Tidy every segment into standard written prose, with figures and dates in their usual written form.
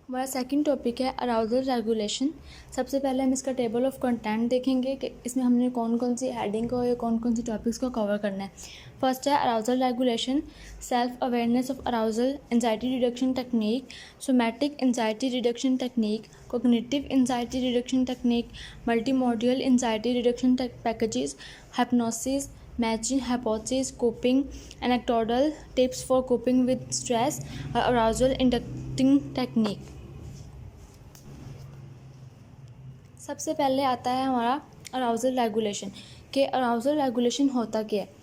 हमारा second topic है arousal regulation. सबसे पहले हम इसका टेबल ऑफ कंटेंट देखेंगे कि इसमें हमने कौन कौन सी हेडिंग को या कौन कौन सी टॉपिक्स को कवर करना है। फर्स्ट है arousal regulation, self awareness of arousal, anxiety reduction technique, somatic anxiety reduction technique, cognitive anxiety reduction technique, multi module anxiety reduction packages, hypnosis, matching hypothesis, coping, anecdotal tips for coping with stress, arousal inducing technique। सबसे पहले आता है हमारा arousal regulation कि arousal regulation होता क्या है।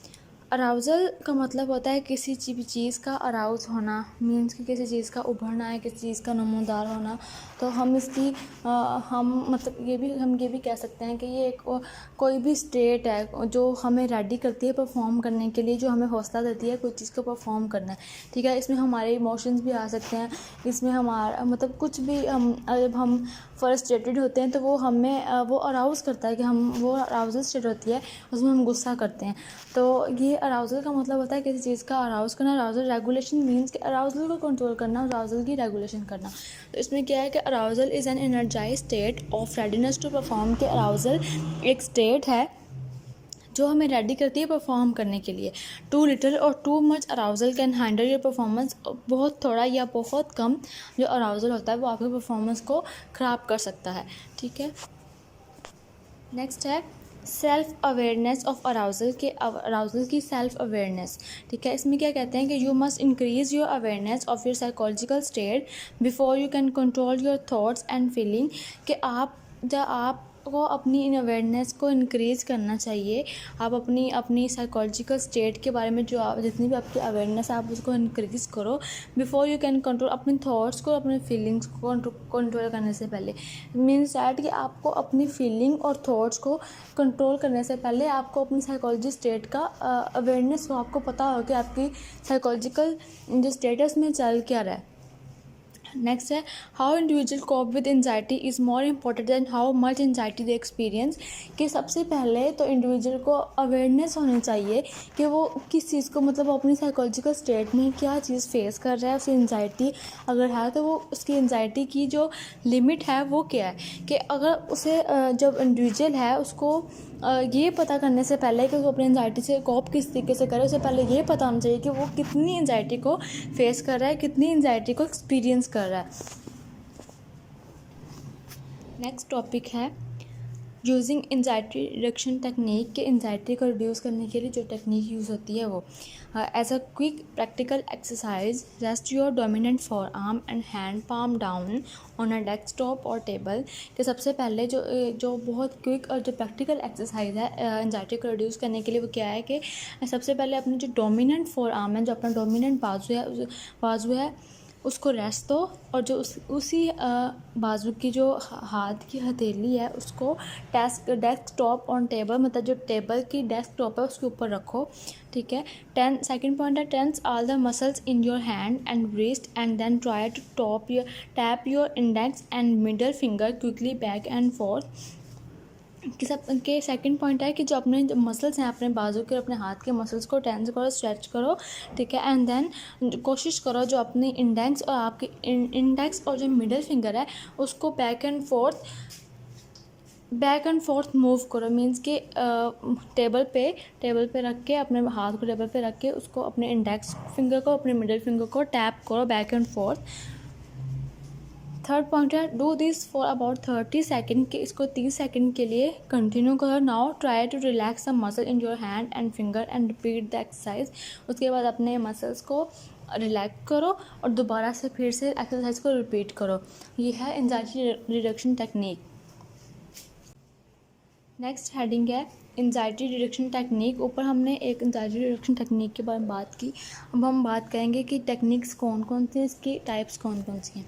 Arousal का मतलब होता है किसी चीज़ का अराउज होना, मीन्स कि किसी चीज़ का उभरना है, किसी चीज़ का नमूदार होना। तो हम इसकी हम ये भी कह सकते हैं कि ये एक कोई भी स्टेट है जो हमें रेडी करती है परफॉर्म करने के लिए, जो हमें हौसला देती है कोई चीज़ को परफॉर्म करना है। ठीक है, इसमें हमारे इमोशंस भी आ सकते हैं, इसमें हमारा मतलब कुछ भी जब हम फ्रस्ट्रेटेड होते हैं तो वो हमें वो अराउज़ करता है कि हम वो अराउजल स्टेट होती है, उसमें हम गुस्सा करते हैं। तो ये अराउजल का मतलब होता है किसी चीज़ का अराउज़ करना। अराउजल रेगुलेशन मीन्स कि अराउजल को कंट्रोल करना, अराउजल की रेगुलेशन करना। तो इसमें क्या है कि arousal is an energize state of readiness to perform. के अराउजल एक स्टेट है जो हमें रेडी करती है परफॉर्म करने के लिए। टू लिटिल और too much arousal can handle your performance. बहुत थोड़ा या बहुत कम जो अराउजल होता है वो आपके परफॉर्मेंस को ख़राब कर सकता है। ठीक है, नेक्स्ट है सेल्फ अवेयरनेस ऑफ अराउजल के अराउजल की सेल्फ अवेयरनेस। ठीक है, इसमें क्या कहते हैं कि you must increase your awareness of your psychological state before you can control your thoughts and feeling. कि आपको अपनी इन अवेयरनेस को इंक्रीज़ करना चाहिए। आप अपनी साइकोलॉजिकल स्टेट के बारे में जो आप जितनी भी आपकी अवेयरनेस है आप उसको इंक्रीज़ करो बिफोर यू कैन कंट्रोल। अपने थॉट्स को अपने फीलिंग्स को कंट्रोल करने से पहले, मीन्स दैट कि आपको अपनी फीलिंग और थॉट्स को कंट्रोल करने से पहले आपको अपनी साइकोलॉजी स्टेट का अवेयरनेस हो, आपको पता हो कि आपकी साइकोलॉजिकल जो स्टेटस में चल क्या रहा है। नेक्स्ट है how individual cope with anxiety is more important than how much anxiety they experience. कि सबसे पहले तो इंडिविजुअल को अवेयरनेस होनी चाहिए कि वो किस चीज़ को मतलब अपनी साइकोलॉजिकल स्टेट में क्या चीज़ फेस कर रहा है। उसे एंजाइटी अगर है तो वो उसकी एंजाइटी की जो लिमिट है वो क्या है। कि अगर उसे जब इंडिविजुअल है उसको ये पता करने से पहले कि वो अपनी एंजाइटी से कोप किस तरीके से करे, उससे पहले ये पता होना चाहिए कि वो कितनी एंजाइटी को फेस कर रहा है, कितनी एंजाइटी को एक्सपीरियंस कर रहा है। नेक्स्ट टॉपिक है यूजिंग एंजाइटी रिडक्शन टेक्निक। के एंजाइटी को रिड्यूस करने के लिए जो टेक्निक यूज़ होती है वो as a quick practical exercise rest your dominant forearm and hand palm down on a desktop और टेबल। कि सबसे पहले जो बहुत क्विक और जो प्रैक्टिकल एक्सरसाइज है एंजाइटी को रिड्यूस करने के लिए वो क्या है कि सबसे पहले अपनी जो डोमिनेंट फॉर आर्म है, जो अपना डोमिनेंट बाजू है उसको रेस्ट दो, और जो उसी बाजू की जो हाथ की हथेली है उसको डेस्कटॉप ऑन टेबल, मतलब जो टेबल की डेस्कटॉप है उसके ऊपर रखो। ठीक है, सेकंड पॉइंट है tense all the muscles in your hand and wrist and then try to tap your index and middle finger quickly back and forth. के सेकंड पॉइंट है कि जो अपने मसल्स हैं अपने बाजू के और अपने हाथ के मसल्स को टेंस करो, स्ट्रेच करो। ठीक है, एंड देन कोशिश करो जो अपनी इंडेक्स और आपके इंडेक्स और जो मिडिल फिंगर है उसको बैक एंड फोर्थ मूव करो। मीन्स कि टेबल पे रख के अपने हाथ को टेबल पे रख के उसको अपने इंडेक्स फिंगर को अपने मिडिल फिंगर को टैप करो back and forth. Third point है do this for about 30 second. के इसको 30 सेकेंड के लिए कंटिन्यू करो। Now try to relax the muscle in your hand and finger and repeat the exercise. उसके बाद अपने मसल्स को रिलैक्स करो और दोबारा से फिर से एक्सरसाइज को रिपीट करो। ये है anxiety reduction technique. Next heading है एंजाइटी रिडक्शन टेक्निक। ऊपर हमने एक एंजाइटी रिडक्शन टेक्निक के बारे में बात की, अब हम बात करेंगे कि टेक्निक्स कौन कौन सी हैं, इसकी टाइप्स कौन कौन सी हैं।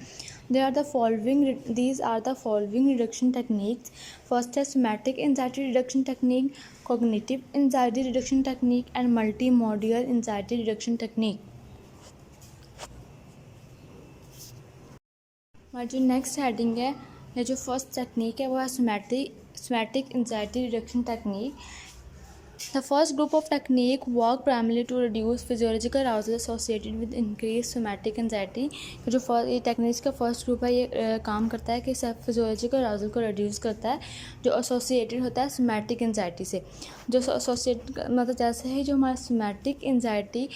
these are the following reduction techniques. First है somatic anxiety reduction technique, cognitive anxiety reduction technique and multimodal anxiety reduction technique. हमारी जो नेक्स्ट हेडिंग है या जो फर्स्ट टेक्निक है वो है somatic anxiety reduction technique. The first group of technique work primarily to reduce physiological arousal associated with increased somatic anxiety। जो ये टेक्निक्स का फर्स्ट ग्रुप है ये काम करता है कि फिजियोलॉजिकल अराउजल को रिड्यूस करता है जो एसोसिएटेड होता है सोमैटिक एंजाइटी से। जो एसोसिएट मतलब जैसे है जो हमारा सोमैटिक एंजाइटी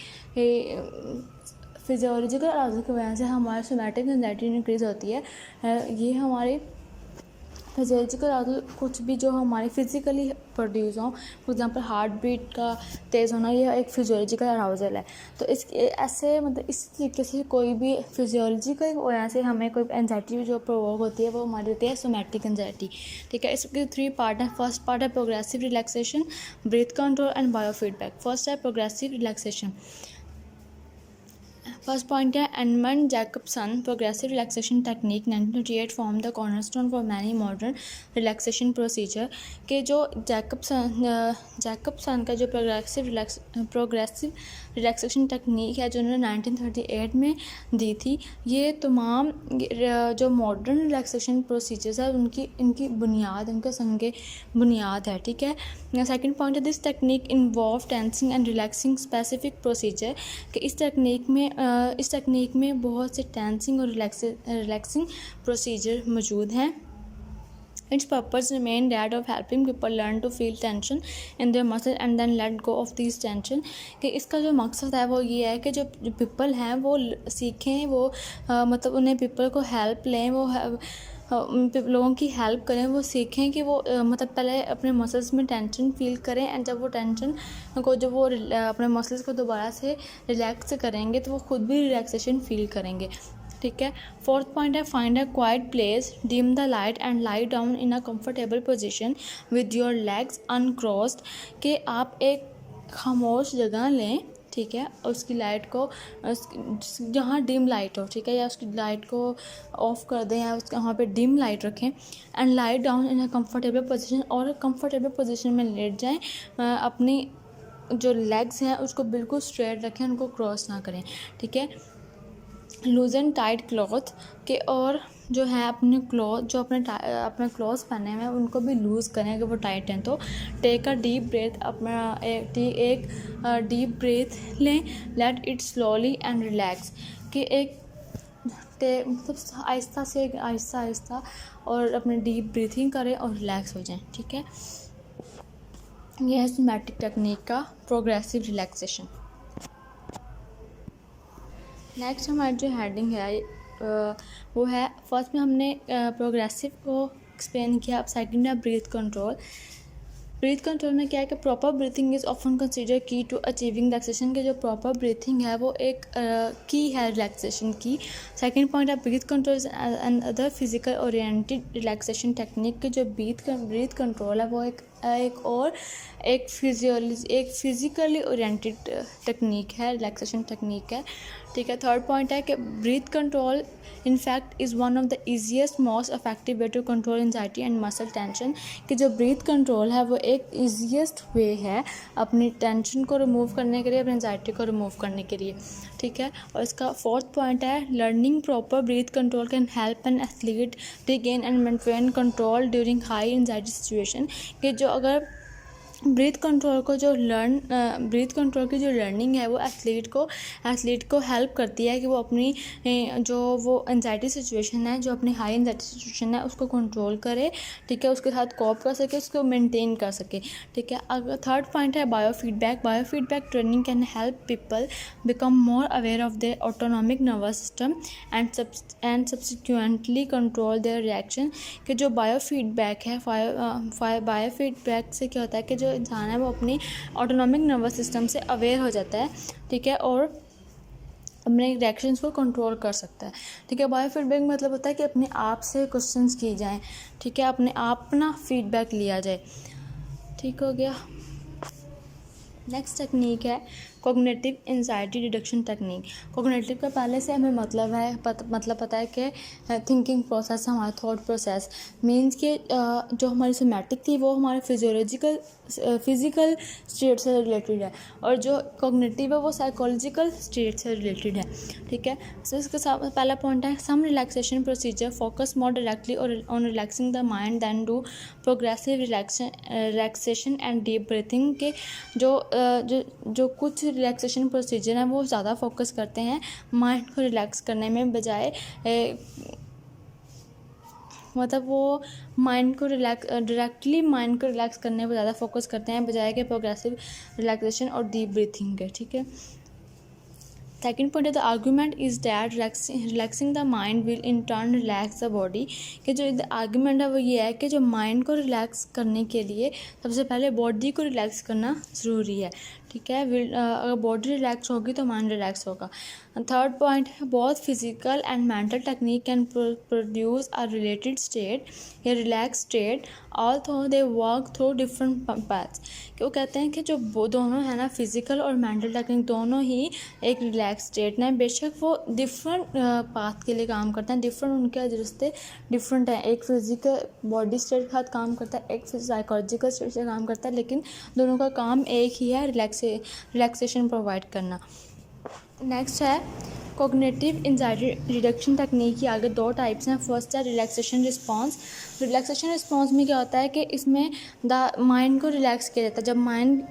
फिजियोलॉजिकल अराउजल की वजह से हमारी सोमैटिक एंजाइटी इंक्रीज़ होती है। ये हमारे फिजियोलॉजिकल अराउजल कुछ भी जो हमारे फिज़िकली प्रोड्यूस हों, फॉर एग्जांपल हार्ट बीट का तेज़ होना, ये एक फिजियोलॉजिकल अराउजल है। तो इस ऐसे मतलब इस तरीके से कोई भी फिजियोलॉजिकल वजह से हमें कोई एंजाइटी जो प्रोवोक होती है वो हमारी होती है सोमैटिक एंजाइटी। ठीक है, इसके 3 पार्ट हैं। फर्स्ट पार्ट है progressive relaxation, breath control and biofeedback. First है प्रोग्रेसिव रिलैक्सेशन। फर्स्ट पॉइंट है Edmund Jacobson progressive relaxation technique 1928 form the cornerstone for many modern relaxation procedure. के जो जैकबसन का जो प्रोग्रेसिव रिलैक्सेशन टेक्निक है जो उन्होंने 1938 में दी थी, ये तमाम जो मॉडर्न रिलैक्सेशन प्रोसीजर्स है इनकी बुनियाद, इनका संगे बुनियाद है। ठीक है, सेकंड पॉइंट है this technique involve tensing and relaxing specific procedure. कि इस टेक्निक में बहुत से टेंसिंग और रिलैक्सिंग प्रोसीजर मौजूद हैं। Its purpose remain that of helping people learn to feel tension in their muscle and then let go of these tension। कि इसका जो मकसद है वो ये है कि जो पीपल हैं वो सीखें, वो मतलब उन्हें पीपल को हेल्प लें, वो लोगों की हेल्प करें, वो सीखें कि वो मतलब पहले अपने मसल्स में टेंशन फील करें एंड जब वो टेंशन को जब वो अपने मसल्स को दोबारा से रिलैक्स करेंगे तो वो खुद भी रिलैक्सेशन फील करेंगे। ठीक है, फोर्थ पॉइंट है find a quiet place, dim the light and lie down in a comfortable position with your legs uncrossed. कि आप एक खामोश जगह लें, ठीक है, और उसकी लाइट को जहाँ डिम लाइट हो, ठीक है, या उसकी लाइट को ऑफ कर दें या उसके वहाँ पे डिम लाइट रखें and lie down in a comfortable position, और कंफर्टेबल पोजीशन में लेट जाएं। अपनी जो लेग्स हैं उसको बिल्कुल स्ट्रेट रखें, उनको क्रॉस ना करें। ठीक है, लूजन टाइट क्लॉथ के, और जो है अपने क्लॉथ जो अपने क्लॉथ्स पहने हुए हैं उनको भी लूज़ करें अगर वो टाइट हैं तो। टेक अ डीप ब्रेथ, अपना एक डीप ब्रेथ लें, let it slowly and relax. कि एक मतलब आहिस्ता और अपने डीप ब्रीथिंग करें और रिलैक्स हो जाएं। ठीक है, यह है सोमैटिक टेक्निक का प्रोग्रेसिव रिलैक्सेशन। नेक्स्ट हमारी जो हेडिंग है वो है, फर्स्ट में हमने प्रोग्रेसिव को एक्सप्लेन किया। अब सेकंड है ब्रीथ कंट्रोल। ब्रीथ कंट्रोल में क्या है कि proper breathing is often consider की टू अचीविंग रिलैक्सेशन। के जो प्रॉपर ब्रीथिंग है वो एक की है रिलैक्सेशन की। सेकंड पॉइंट है breath control and other physical oriented relaxation technique. के जो ब्रीथ कंट्रोल है वो एक फिजिकली ओरिएंटेड टेक्निक है, रिलैक्सेशन टेक्निक है। ठीक है, थर्ड पॉइंट है कि breath control in fact is one of the easiest most effective way to control anxiety and muscle tension. कि जो ब्रीथ कंट्रोल है वो एक ईजीएस्ट वे है अपनी टेंशन को रिमूव करने के लिए, अपनी एंजाइटी को रिमूव करने के लिए। ठीक है, और इसका फोर्थ पॉइंट है learning proper breath control can help an athlete regain and maintain control during high anxiety situation. कि जो अगर ब्रीथ कंट्रोल की जो लर्निंग है वो एथलीट को हेल्प करती है कि वो अपनी जो वो एंजाइटी सिचुएशन है, जो अपनी हाई एंजाइटी सिचुएशन है उसको कंट्रोल करे। ठीक है, उसके साथ कोप कर सके, उसको मेंटेन कर सके। ठीक है, अगर थर्ड पॉइंट है biofeedback training can help people become more aware of their autonomic nervous system and subsequently control their reaction. कि जो बायोफीडबैक है, बायोफीडबैक से क्या होता है कि जो इंसान है वो अपनी ऑटोनॉमिक नर्वस सिस्टम से अवेयर हो जाता है। ठीक है, और अपने रिएक्शंस को कंट्रोल कर सकता है। ठीक है, बायोफीडबैक मतलब होता है कि अपने आप से क्वेश्चंस किए जाएं। ठीक है, अपने आप ना फीडबैक लिया जाए। ठीक हो गया। नेक्स्ट टेक्निक है cognitive anxiety reduction technique. Cognitive का पहले से हमें मतलब है मतलब पता है कि थिंकिंग प्रोसेस, हमारा थॉट प्रोसेस मीन्स कि जो हमारी सोमैटिक थी वो हमारे फिजिकल स्टेट से रिलेटेड है, और जो कॉग्निटिव है वो साइकोलॉजिकल स्टेट से रिलेटेड है। ठीक है, सो इसका पहला पॉइंट है some relaxation procedure focus more directly on relaxing the mind than do progressive relaxation and deep breathing के जो कुछ रिलैक्सेशन प्रोसीजर हैं वो ज़्यादा फोकस करते हैं माइंड को रिलैक्स करने में बजाय मतलब वो माइंड को डायरेक्टली माइंड को रिलैक्स करने पर ज़्यादा फोकस करते हैं बजाय के प्रोग्रेसिव रिलैक्सेशन और डीप ब्रीथिंग के। ठीक है, सेकेंड पॉइंट है the argument is that relaxing the mind will in turn relax the body. कि जो आर्गूमेंट है वो ये है कि जो माइंड को रिलैक्स करने के लिए सबसे पहले बॉडी को रिलैक्स करना ज़रूरी है। ठीक है, अगर बॉडी रिलैक्स होगी तो माइंड रिलैक्स होगा। थर्ड पॉइंट है both physical and mental technique can produce a related state या relax state although they work through different paths. कि वो कहते हैं कि जो वो दोनों है ना, फिजिकल और मेंटल टेक्निक दोनों ही एक रिलैक्स स्टेट में, बेशक वो डिफरेंट पाथ के लिए काम करते हैं, डिफरेंट उनके रास्ते डिफरेंट हैं। एक फिजिकल बॉडी स्टेट के साथ काम करता है, एक साइकोलॉजिकल स्टेट से काम करता है, लेकिन दोनों का काम एक ही है, रिलैक्सेशन प्रोवाइड करना। नेक्स्ट है कॉग्निटिव एंजाइटी रिडक्शन टेक्निक की आगे दो टाइप्स हैं। फर्स्ट है रिलैक्सेशन रिस्पॉन्स। रिलैक्सेशन रिस्पॉन्स में क्या होता है कि इसमें द माइंड को रिलैक्स किया जाता है। जब माइंड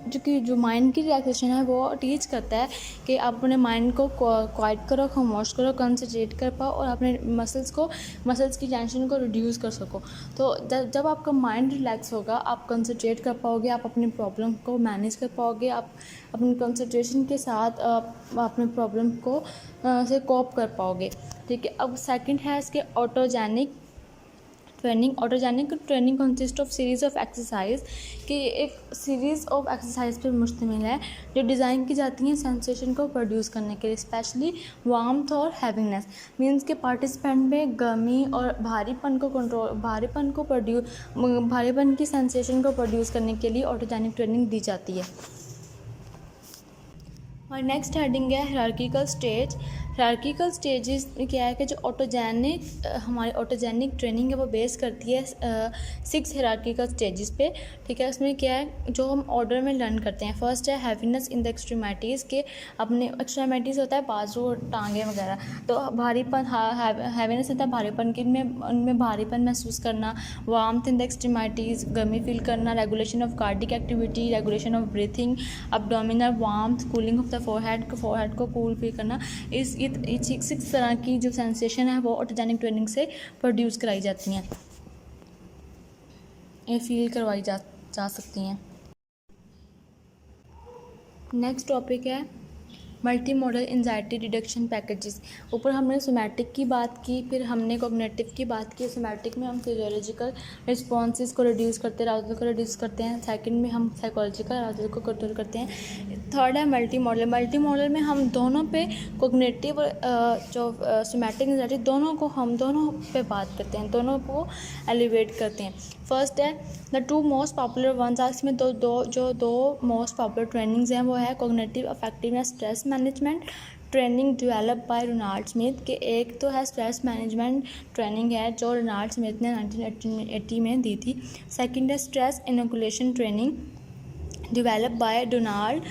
जो माइंड की रिलैक्सेशन है वो टीच करता है कि आप अपने माइंड को क्वाइट करो, खामोश करो, कंसंट्रेट कर पाओ और अपने मसल्स की टेंशन को रिड्यूस कर सको। तो जब आपका माइंड रिलैक्स होगा आप कंसंट्रेट कर पाओगे, आप अपनी प्रॉब्लम को मैनेज कर पाओगे, आप अपनी कंसंट्रेशन के साथ अपने प्रॉब्लम को से कोप कर पाओगे। ठीक है, अब सेकंड है इसके autogenic training consist of series of exercise. कि एक सीरीज़ ऑफ एक्सरसाइज पर मुश्तमिल है जो डिज़ाइन की जाती हैं सेंसेशन को प्रोड्यूस करने के लिए, स्पेशली वार्मथ और हैवीनेस। मीन्स के पार्टिसिपेंट में गर्मी और भारीपन की सेंसेशन को प्रोड्यूस करने के लिए ऑटोजेनिक ट्रेनिंग दी जाती है। और नेक्स्ट हेडिंग है हायरार्किकल स्टेज। हायरार्किकल स्टेजेस क्या है कि जो हमारी ऑटोजेनिक ट्रेनिंग है वो बेस करती है 6 हायरार्किकल स्टेजेस पे। ठीक है, उसमें क्या है जो हम ऑर्डर में लर्न करते हैं। फर्स्ट है हैवीनेस इन द एक्सट्रीमिटीज़ के अपने एक्सट्रीमिटीज़ होता है बाजू और टांगे वगैरह, तो भारीपन हैवीनेस होता है भारीपन की, उनमें भारीपन महसूस करना। वार्मथ इन द एक्सट्रीमिटीज़ गर्मी फील करना। Regulation of cardiac activity, regulation of breathing, abdominal warmth, cooling of the forehead को कूल फील करना। ये 6 तरह की जो सेंसेशन है वो ऑटोजेनिक ट्रेनिंग से प्रोड्यूस कराई जाती हैं, ये फील करवाई जा सकती हैं। नेक्स्ट टॉपिक है multi modal anxiety reduction packages. ऊपर हमने सोमैटिक की बात की, फिर हमने कॉग्निटिव की बात की। सोमैटिक में हम फिजियोलॉजिकल रिस्पॉन्सेज को रिड्यूस करते हैं, अराउजल को रिड्यूस करते हैं। सेकंड में हम साइकोलॉजिकल अराउजल को कंट्रोल करते हैं। थर्ड है मल्टी मॉडल में हम दोनों पे कॉग्निटिव जो सोमैटिक एंजाइटी हम दोनों पे बात करते हैं, दोनों को एलिवेट करते हैं। फर्स्ट है द 2 मोस्ट पॉपुलर वंस। इसमें दो मोस्ट पॉपुलर ट्रेनिंग्स हैं वो है cognitive affectiveness stress management training develop by Ronald Smith. के एक तो है स्ट्रेस मैनेजमेंट ट्रेनिंग है जो रोनाल्ड स्मिथ ने 1980 में दी थी। सेकंड है stress inoculation training develop by Donald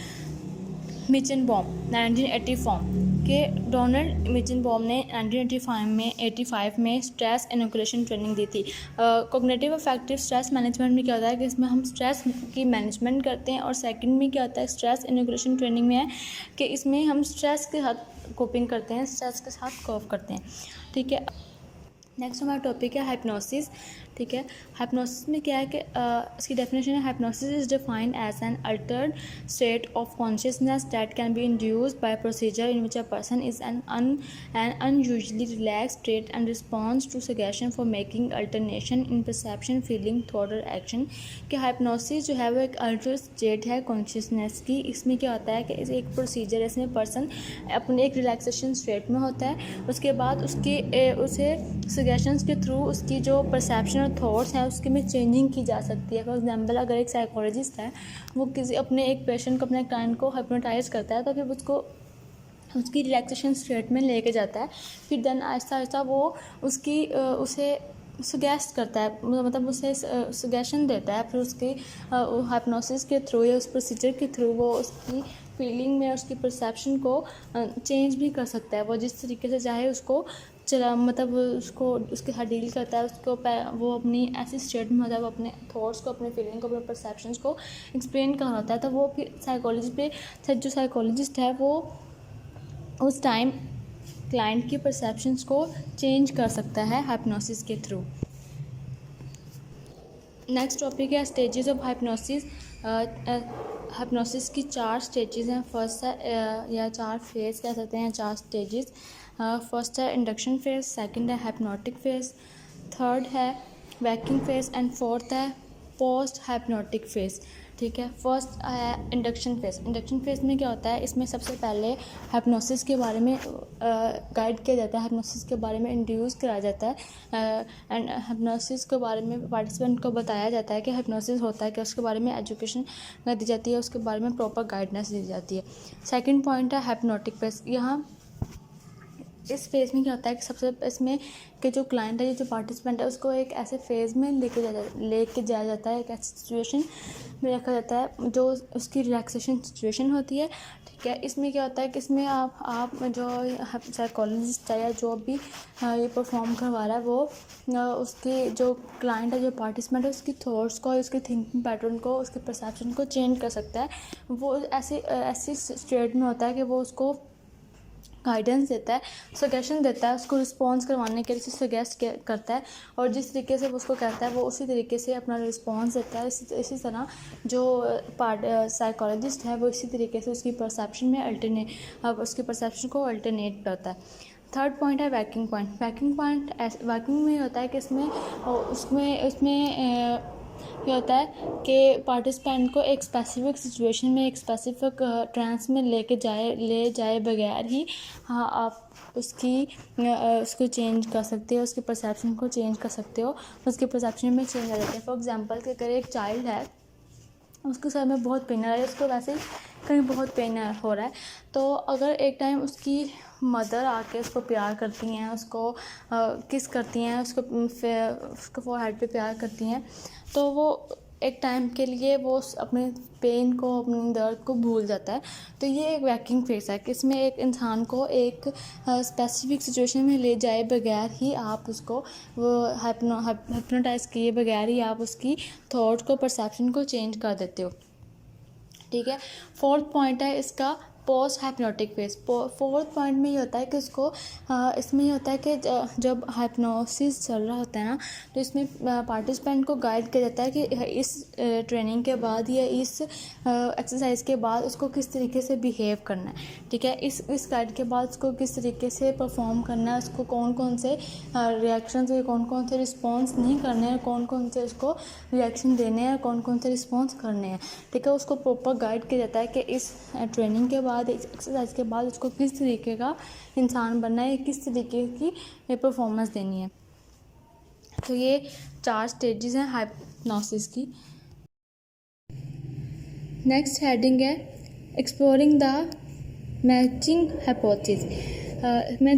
Meichenbaum 1984 के डोनाल्ड मिचनबॉम ने 1985 में स्ट्रेस इनोकुलेशन ट्रेनिंग दी थी। कॉग्निटिव अफेक्टिव स्ट्रेस मैनेजमेंट में क्या होता है कि इसमें हम स्ट्रेस की मैनेजमेंट करते हैं, और सेकंड में क्या होता है स्ट्रेस इनोकुलेशन ट्रेनिंग में है कि इसमें हम स्ट्रेस के साथ कोपिंग करते हैं, स्ट्रेस के साथ कोप करते हैं। ठीक है, नेक्स्ट हमारा टॉपिक है हाइप्नोसिस। ठीक है, हाइप्नोसिस में क्या है कि इसकी डेफिनेशन है hypnosis is defined as an altered state of consciousness that can be induced by procedure in which a person is an unusually relax state and response to suggestion for making alternation in perception feeling thought और action. कि hypnosis जो है वो एक Altered state है consciousness की। इसमें क्या होता है कि इस एक प्रोसीजर है, इसमें पर्सन अपने एक रिलैक्सेशन स्टेट में होता है, उसके बाद उसे सजेशंस के थ्रू उसकी जो परसेप्शन और थॉट्स हैं उसके में चेंजिंग की जा सकती है। फॉर एग्जांपल, अगर एक साइकोलॉजिस्ट है वो किसी अपने एक पेशेंट को, अपने क्लाइंट को हिप्नोटाइज करता है, तो फिर उसको उसकी रिलैक्सेशन स्टेट में लेके जाता है, फिर देन आहिस्ता आहिस्ता वो उसकी उसे सुगेस्ट करता है, मतलब उसे सुगेशन देता है, फिर उसकी हाइप्नोसिस के थ्रू या उस प्रोसीजर के थ्रू वो उसकी फीलिंग में, उसकी परसेप्शन को चेंज भी कर सकता है। वो जिस तरीके से चाहे उसको चला, मतलब उसको उसके साथ डील करता है, उसको वो अपनी ऐसी स्टेट में, मतलब अपने थॉट्स को, अपने फीलिंग को, अपने परसेप्शंस को एक्सप्लेन कर होता है। तो वो फिर साइकोलॉजी पे जो साइकोलॉजिस्ट है वो उस टाइम क्लाइंट की परसेप्शंस को चेंज कर सकता है हिप्नोसिस के थ्रू। नेक्स्ट टॉपिक है स्टेजेस ऑफ हाइप्नोसिस। हिप्नोसिस की 4 स्टेजेस हैं। फर्स्ट है या 4 फेज कह सकते हैं, 4 स्टेजेस। फर्स्ट है इंडक्शन फेज, सेकंड है हिप्नोटिक फेज, थर्ड है वैकिंग फेज एंड फोर्थ है पोस्ट हिप्नोटिक फेज। ठीक है, फर्स्ट है इंडक्शन फेज। इंडक्शन फेज में क्या होता है, इसमें सबसे पहले हिप्नोसिस के बारे में गाइड किया जाता है, हिप्नोसिस के बारे में इंड्यूस कराया जाता है एंड हिप्नोसिस के बारे में पार्टिसिपेंट को बताया जाता है कि हिप्नोसिस होता है, कि उसके बारे में एजुकेशन दी जाती है, उसके बारे में प्रॉपर गाइडेंस दी जाती है। सेकेंड पॉइंट है हिप्नोटिक फेज। यहाँ इस फेज़ में क्या होता है कि सबसे इसमें कि जो क्लाइंट है, जो पार्टिसिपेंट है, उसको एक ऐसे फेज़ में लेके जाया जाता है, एक ऐसी सिचुएशन में रखा जाता है जो उसकी रिलैक्सेशन सिचुएशन होती है। ठीक है, इसमें क्या होता है कि इसमें आप जो साइकोलॉजिस्ट है या जो भी ये परफॉर्म करवा रहा है, वो उसके जो क्लाइंट है, जो पार्टिसिपेंट है, उसकी थॉट्स को, उसके थिंकिंग पैटर्न को, उसके परसेप्शन को चेंज कर सकता है। वो ऐसी स्टेट में होता है कि वो उसको गाइडेंस देता है, सजेशन देता है, उसको रिस्पॉन्स करवाने के लिए सजेस्ट करता है, और जिस तरीके से वो उसको कहता है वो उसी तरीके से अपना रिस्पॉन्स देता है। इसी तरह जो साइकोलॉजिस्ट है वो इसी तरीके से उसकी परसेप्शन में उसकी परसेप्शन को अल्टरनेट करता है। थर्ड पॉइंट है वैकिंग पॉइंट। वैकिंग में होता है कि उसमें क्या होता है कि पार्टिसिपेंट को एक स्पेसिफिक सिचुएशन में, एक स्पेसिफिक ट्रांस में ले जाए बगैर ही आप उसको चेंज कर सकते हो, उसके परसेप्शन को चेंज कर सकते हो, उसके परसेप्शन में चेंज आ जाते हैं। फॉर एग्जांपल कि अगर एक चाइल्ड है, उसके सर में बहुत पेन आ रहा है, उसको वैसे ही कहीं बहुत पेन हो रहा है, तो अगर एक टाइम उसकी मदर आके उसको प्यार करती हैं, उसको किस करती हैं, उसको फोरहेड पे प्यार करती हैं, तो वो एक टाइम के लिए वो अपने पेन को, अपने दर्द को भूल जाता है। तो ये एक वैकिंग फेस है कि इसमें एक इंसान को एक स्पेसिफिक सिचुएशन में ले जाए बगैर ही आप उसको वो हिप्नोटाइज किए बगैर ही आप उसकी थॉट को, परसेप्शन को चेंज कर देते हो। ठीक है, फोर्थ पॉइंट है इसका post hypnotic phase. Fourth point में ये होता है कि इसमें ये होता है कि जब हाइप्नोसिस चल रहा होता है ना, तो इसमें पार्टिसिपेंट को गाइड किया जाता है कि इस ट्रेनिंग के बाद या इस एक्सरसाइज के बाद उसको किस तरीके से बिहेव करना है। ठीक है, इस गाइड के बाद उसको किस तरीके से परफॉर्म करना है, उसको कौन कौन से रिएक्शन, कौन कौन से रिस्पॉन्स नहीं करने हैं, कौन कौन से उसको रिएक्शन देने हैं, कौन कौन से रिस्पॉन्स करने हैं। ठीक है, उसको प्रॉपर गाइड किया जाता है कि इस ट्रेनिंग के बाद, इस एक्सरसाइज के बाद उसको किस तरीके का इंसान बनना है, किस तरीके की परफॉर्मेंस देनी है। तो ये 4 स्टेजेस हैं हाइप्नोसिस की। नेक्स्ट हेडिंग है exploring the matching hypothesis.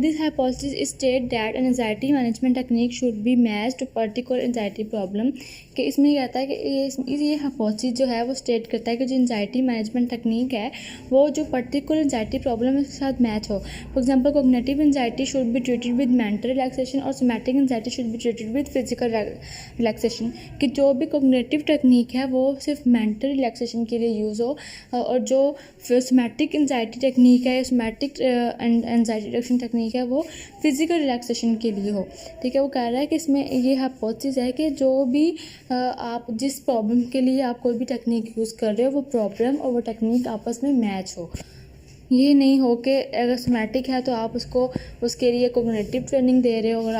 This hypothesis state that an anxiety management technique should be matched to particular anxiety problem। कि इसमें क्या होता है कि ये हाइपोथेसिस जो है वो स्टेट करता है कि जो एंजाइटी मैनेजमेंट टेक्निक है वो जो पर्टिकुलर एंजाइटी प्रॉब्लम है उसके साथ मैच हो। For example, cognitive anxiety should be treated with mental relaxation और somatic anxiety should be treated with physical relaxation. कि जो भी कोग्निटिव टेक्निक है वो सिर्फ मेंटल रिलैक्सेशन के लिए यूज़ हो, और जो सोमैटिक एंजाइटी टेक्निक है, सोमैटिक एंजाइटी रिडक्शन टेक्निक है, वो फिजिकल रिलैक्सेशन के लिए हो। ठीक है, वो कह रहा है कि इसमें ये हाइपोथेसिस है कि जो भी आप जिस प्रॉब्लम के लिए आप कोई भी टेक्निक यूज़ कर रहे हो, वो प्रॉब्लम और वो टेक्निक आपस में मैच हो। ये नहीं हो कि अगर सोमैटिक है तो आप उसके लिए कोग्निटिव ट्रेनिंग दे रहे हो, और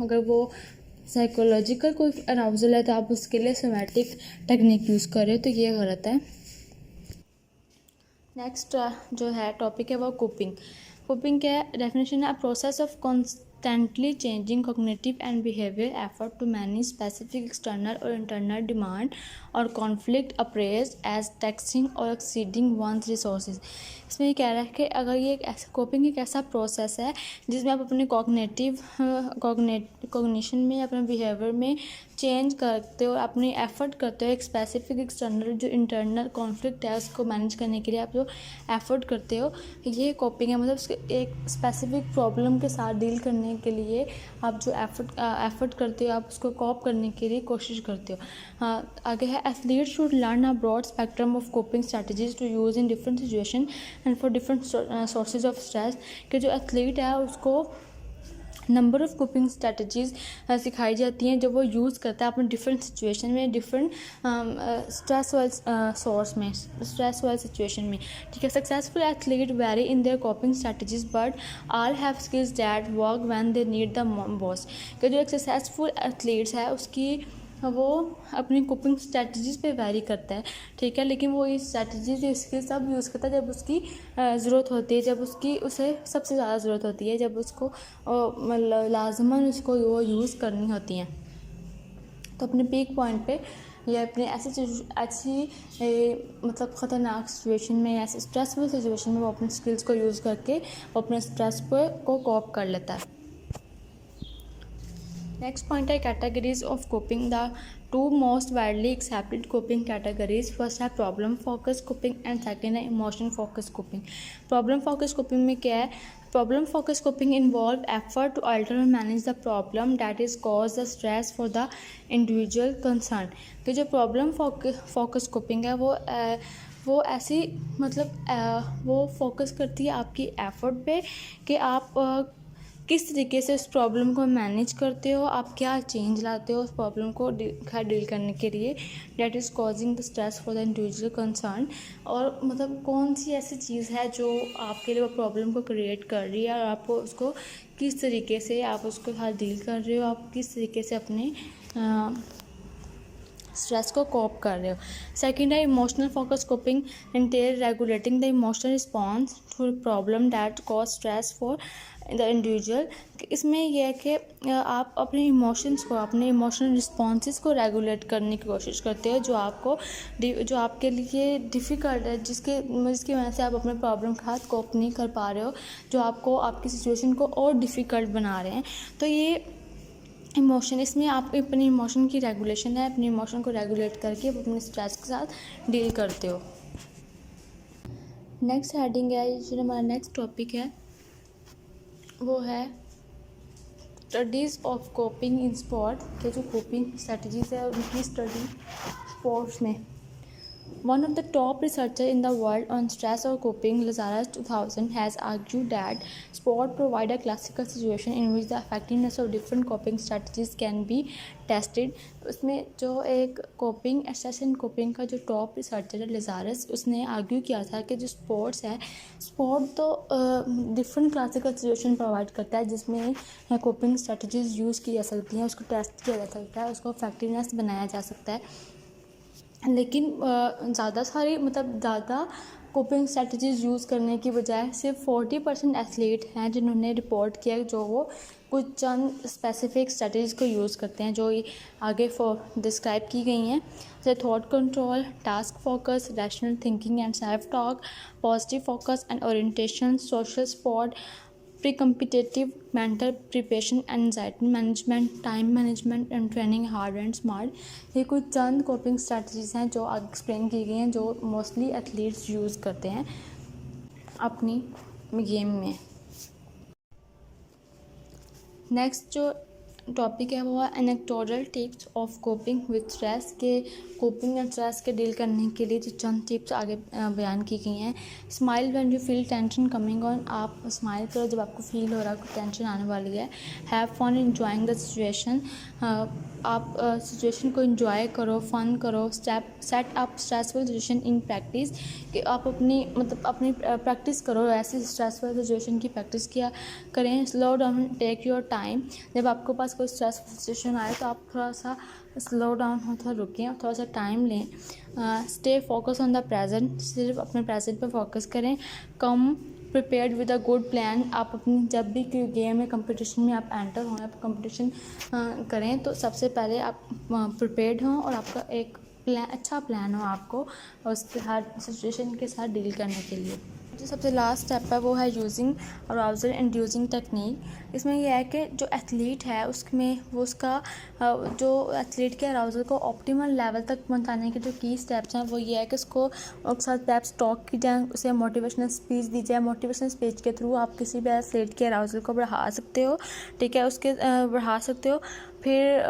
अगर वो साइकोलॉजिकल कोई अराउजल है तो आप उसके लिए सोमैटिक टेक्निक यूज़ कर रहे हो, तो ये गलत है। नेक्स्ट जो है टॉपिक है वो कोपिंग। कोपिंग क्या है, डेफिनेशन है process of constantly changing cognitive and behavioral effort to manage specific external or internal demand or conflict appraised as taxing or exceeding one's resources। इसमें ये कह रहा है कि अगर ये एक ऐसा कोपिंग एक ऐसा प्रोसेस है जिसमें आप अपने कॉग्निशन में अपने बिहेवियर में चेंज करते हो, अपनी एफर्ट करते हो एक स्पेसिफिक एक्सटर्नल जो इंटरनल कॉन्फ्लिक्ट है उसको मैनेज करने के लिए आप जो एफर्ट करते हो, ये कोपिंग है। मतलब एक स्पेसिफिक प्रॉब्लम के साथ डील करने के लिए आप जो एफर्ट करते हो, आप उसको कॉप करने के लिए कोशिश करते हो। आगे है athlete should learn a broad spectrum of coping strategies to use in different situation and for different sources of stress. कि जो एथलीट है उसको नंबर ऑफ़ कोपिंग स्ट्रैटेजीज़ सिखाई जाती हैं जो वो यूज़ करता है अपने डिफरेंट सिचुएशन में, डिफरेंट स्ट्रेस वाले सिचुएशन में। ठीक है, successful athlete very in their coping strategies but all have skills that work when they need the most. कि जो एक सक्सेसफुल एथलीट्स है उसकी वो अपनी कोपिंग स्ट्रैटेजीज़ पे वेरी करता है। ठीक है, लेकिन वो इस स्ट्रैटेजीज इसके सब यूज़ करता है जब उसकी ज़रूरत होती है, जब उसकी उसे सबसे ज़्यादा ज़रूरत होती है, जब उसको मतलब लाजमन उसको वो यूज़ करनी होती हैं। तो अपने पीक पॉइंट पे या अपने ऐसी मतलब ख़तरनाक सिचुएशन में, ऐसे स्ट्रेसफुल सिचुएशन में वो अपने स्किल्स को यूज़ करके वो अपने स्ट्रेस को कॉप कर लेता है। नेक्स्ट पॉइंट है categories of coping. The two most widely accepted coping categories, first है problem focus coping and second है emotion focus coping. Problem focus coping में क्या है? Problem focus coping involve effort to alter and manage the problem that is cause the stress for the individual concern. कि जो problem focus coping है वो ऐसी मतलब वो फोकस करती है आपकी एफर्ट पे कि आप किस तरीके से उस प्रॉब्लम को मैनेज करते हो, आप क्या चेंज लाते हो उस प्रॉब्लम को डील करने के लिए, that is causing the stress for the individual concern. और मतलब कौन सी ऐसी चीज़ है जो आपके लिए वो प्रॉब्लम को क्रिएट कर रही है और आपको उसको किस तरीके से आप उसके साथ डील कर रहे हो, आप किस तरीके से अपने स्ट्रेस को कोप कर रहे हो। सेकेंड है emotional focus coping entails regulating the emotional response to problem that cause stress for the individual. इसमें यह है कि आप अपने इमोशंस को, अपने इमोशनल रिस्पॉन्सेस को रेगुलेट करने की कोशिश करते हो जो आपके लिए डिफ़िकल्ट है, जिसकी वजह से आप अपने प्रॉब्लम के साथ कोप नहीं कर पा रहे हो, जो आपको आपकी सिचुएशन को और डिफ़िकल्ट बना रहे हैं। तो ये इमोशन, इसमें आप अपनी इमोशन की रेगुलेशन है, अपने इमोशन को रेगुलेट करके आप अपने स्ट्रेस के साथ डील करते हो। नेक्स्ट हेडिंग है, जो हमारा नेक्स्ट टॉपिक है वो है studies of coping in sport. के जो कोपिंग स्ट्रेटजीज़ है उनकी स्टडी स्पोर्ट्स में। One of the top researchers in the world on stress or coping, Lazarus 2000, has argued that sport provide a classical situation in which the effectiveness of different coping strategies can be tested। उसमें जो एक coping stress and coping का जो top researcher है Lazarus, उसने argue किया था कि जो स्पोर्ट्स है, स्पोर्ट तो डिफरेंट क्लासिकल सिचुएशन प्रोवाइड करता है जिसमें कोपिंग स्ट्रेटजीज यूज़ की जा सकती हैं, उसको टेस्ट किया जा सकता है, उसको इफेक्टिवनेस बनाया जा सकता है। लेकिन ज़्यादा कोपिंग स्ट्रैटेजीज़ यूज़ करने की बजाय सिर्फ 40% एथलीट हैं जिन्होंने रिपोर्ट किया जो वो कुछ चंद स्पेसिफिक स्ट्रैटेजीज़ को यूज़ करते हैं जो आगे डिस्क्राइब की गई हैं, जैसे thought control, task focus, rational thinking and self talk, positive focus and orientation, social support, pre competitive, mental preparation, anxiety management, time management and training hard and smart. ये कुछ चंद कोपिंग स्ट्रैटेजीज़ हैं जो आगे explain की गई हैं जो mostly athletes use करते हैं अपनी गेम में। नेक्स्ट जो टॉपिक है वो है anecdotal tips of coping with stress. के कोपिंग एंड स्ट्रेस के डील करने के लिए जो चंद टिप्स आगे बयान की गई हैं। Smile when you feel tension coming on, आप स्माइल करो जब आपको फील हो रहा है कि टेंशन आने वाली है। Have fun enjoying the situation, आप सिचुएशन को एंजॉय करो, फन करो। Set up stressful situation in practice, कि आप अपनी प्रैक्टिस करो, ऐसी स्ट्रेसफुल सिचुएशन की प्रैक्टिस किया करें। Slow down, take your time, जब आपके पास कोई स्ट्रेसफुल सिचुएशन आए तो आप थोड़ा सा स्लो डाउन हो, थोड़ा रुकें और थोड़ा सा टाइम लें। Stay focus on the present, सिर्फ अपने प्रेजेंट पे फोकस करें। Come prepared with a good plan. आप अपनी जब भी गेम में कंपटीशन में आप एंटर हों, आप कंपटीशन करें तो सबसे पहले आप प्रिपेयर्ड हों और आपका एक अच्छा प्लान हो आपको उसके हर सिचुएशन के साथ डील करने के लिए। जो सबसे लास्ट स्टेप है वो है यूजिंग अराउजल इंड्यूसिंग टेक्निक। इसमें यह है कि जो एथलीट है उसमें वो उसका जो एथलीट के अराउजल को ऑप्टिमल लेवल तक पहुंचाने के जो की स्टेप्स हैं वो ये है कि उसको एक साथ स्टेप्स टॉक की जाए, उसे मोटिवेशनल स्पीच दी जाए। मोटिवेशनल स्पीच के थ्रू आप किसी भी एथलीट के अराउजल को बढ़ा सकते हो, ठीक है, उसके बढ़ा सकते हो। फिर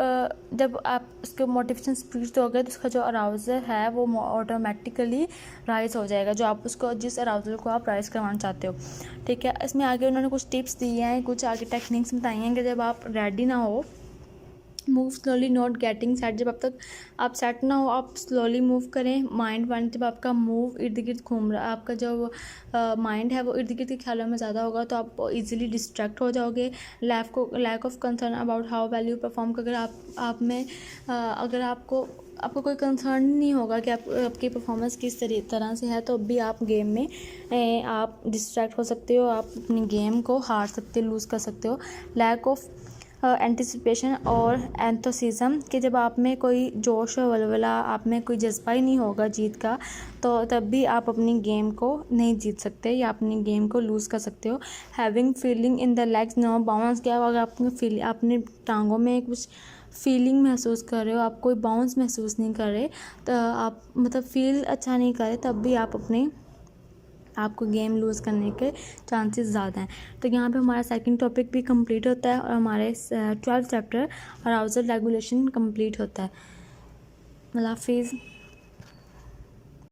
जब आप उसके मोटिवेशन स्पीच दोगे तो उसका जो अराउजल है वो ऑटोमेटिकली राइज़ हो जाएगा, जो आप उसको जिस अराउजल को आप राइज़ करवाना चाहते हो, ठीक है। इसमें आगे उन्होंने कुछ टिप्स दिए हैं, कुछ आगे टेक्निक्स बताई हैं कि जब आप रेडी ना हो, move slowly not getting set, जब अब तक आप सेट ना हो आप स्लोली मूव करें। माइंड जब आपका मूव इर्द गिर्द घूम रहा, आपका जो माइंड है वो इर्द गिर्द के ख्यालों में ज़्यादा होगा तो आप इजीली डिस्ट्रैक्ट हो जाओगे। Lack of concern about how well you perform, अगर आप में अगर आपको कोई कंसर्न नहीं होगा कि आपकी परफॉर्मेंस किस तरह से है तो भी आप गेम में आप डिस्ट्रैक्ट हो सकते हो, आप अपनी गेम को हार सकते हो, लूज़ कर सकते हो। लैक ऑफ एंटिसिपेशन और एंथोसिज्म, कि जब आप में कोई जोश और वलवला, आप में कोई जज्बा ही नहीं होगा जीत का तो तब भी आप अपनी गेम को नहीं जीत सकते या अपनी गेम को लूज़ कर सकते हो। Having feeling in the legs no bounce, क्या अगर अपने टांगों में कुछ फीलिंग महसूस कर रहे हो, आप कोई बाउंस महसूस नहीं कर रहे तो आप मतलब फील अच्छा नहीं कर रहे, तब भी आपको गेम लूज़ करने के चांसेस ज़्यादा हैं। तो यहाँ पे हमारा सेकंड टॉपिक भी कंप्लीट होता है और हमारे 12th chapter arousal regulation complete होता है। अल्लाह हाफिज़।